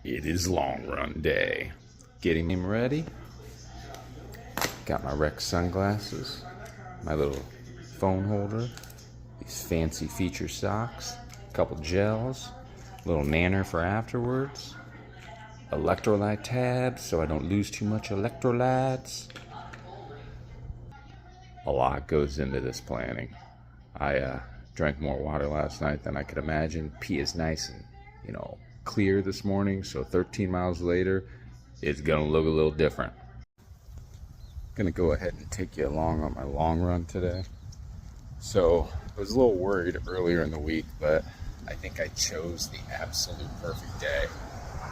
It is long run day. Getting him ready. Got my Rex sunglasses, my little phone holder, these fancy feature socks, a couple gels, a little nanner for afterwards, electrolyte tabs so I don't lose too much electrolytes. A lot goes into this planning. I drank more water last night than I could imagine. Pee is nice and, clear this morning, so 13 miles later, it's gonna look a little different. Gonna go ahead and take you along on my long run today. So I was a little worried earlier in the week, but I think I chose the absolute perfect day.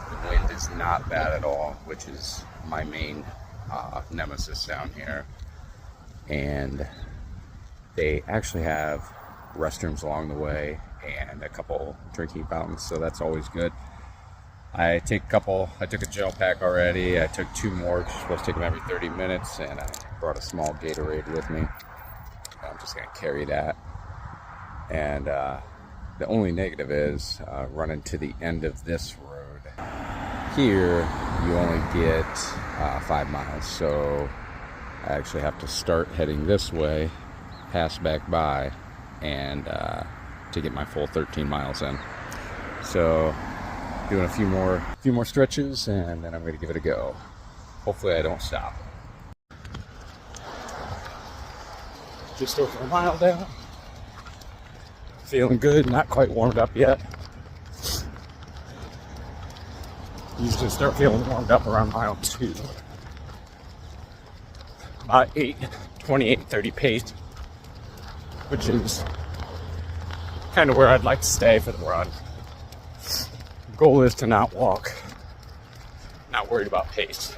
The wind is not bad at all, which is my main nemesis down here. And they actually have restrooms along the way and a couple drinking fountains, so that's always good. I took a gel pack already. I took 2 more, just supposed to take them every 30 minutes, and I brought a small Gatorade with me. I'm just gonna carry that. And the only negative is running to the end of this road. Here, you only get 5 miles, so I actually have to start heading this way, pass back by, and to get my full 13 miles in. So doing a few more stretches, and then I'm going to give it a go. Hopefully I don't stop. Just over a mile down. Feeling good, not quite warmed up yet. Usually start feeling warmed up around mile 2. About 28:30 pace, which is kind of where I'd like to stay for the run. Goal is to not walk, not worried about pace.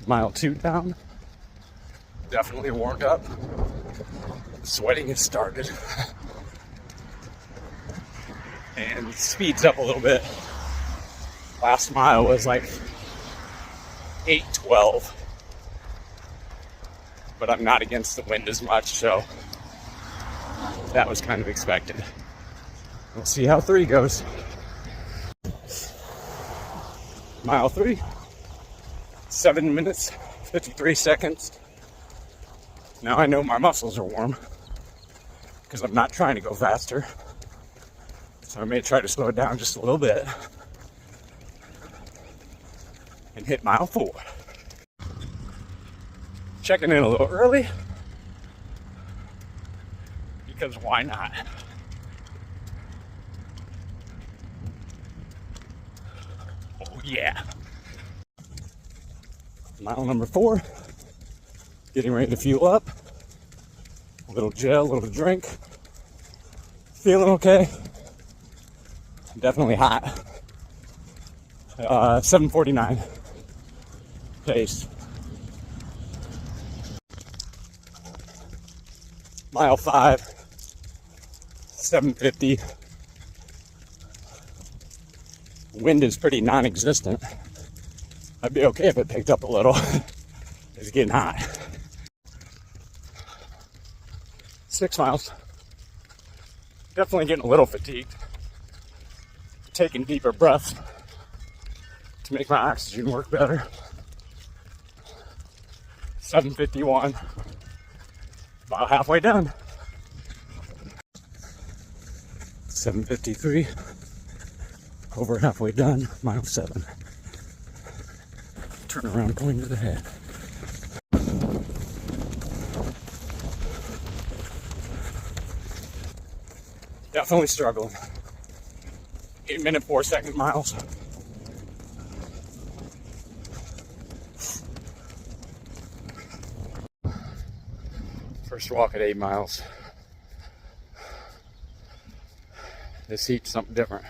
Mile 2 down, definitely warmed up. Sweating has started. And speeds up a little bit. Last mile was like 8:12. But I'm not against the wind as much, so that was kind of expected. We'll see how 3 goes. Mile 3, 7 minutes, 53 seconds. Now I know my muscles are warm because I'm not trying to go faster. So I may try to slow it down just a little bit and hit mile 4. Checking in a little early because why not? Oh yeah. Mile number 4. Getting ready to fuel up. A little gel, a little drink. Feeling okay. Definitely hot. 7:49 pace. Mile 5, 7:50. Wind is pretty non-existent. I'd be okay if it picked up a little. It's getting hot. 6 miles. Definitely getting a little fatigued. Taking deeper breaths to make my oxygen work better. 7:51. About halfway done. 7:53. Over halfway done. Mile 7. Turn around, going to the head. Definitely struggling. 8-minute 4-second miles. First walk at 8 miles. This heat's something different.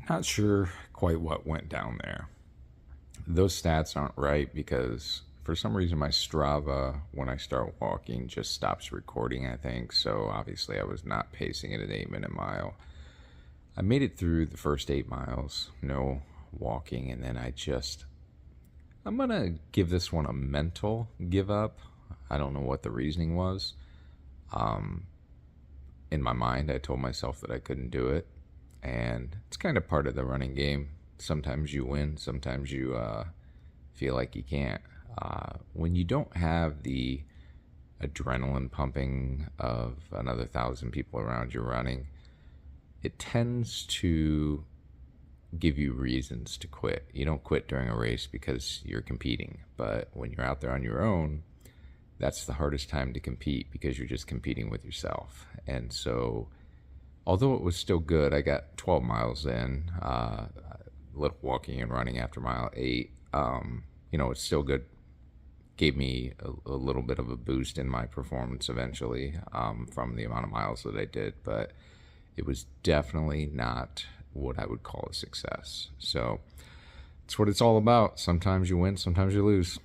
Not sure quite what went down there. Those stats aren't right because for some reason my Strava, when I start walking, just stops recording, I think. So obviously I was not pacing at an 8-minute mile. I made it through the first 8 miles, no walking, and then I just I'm going to give this one a mental give up. I don't know what the reasoning was. In my mind, I told myself that I couldn't do it. And it's kind of part of the running game. Sometimes you win, sometimes you feel like you can't. When you don't have the adrenaline pumping of another 1,000 people around you running, it tends to give you reasons to quit. You don't quit during a race because you're competing, but when you're out there on your own, that's the hardest time to compete because you're just competing with yourself. And so, although it was still good, I got 12 miles in, a little walking and running after mile 8. It's still good. Gave me a little bit of a boost in my performance eventually, from the amount of miles that I did, but it was definitely not what I would call a success. So it's what it's all about. Sometimes you win, sometimes you lose.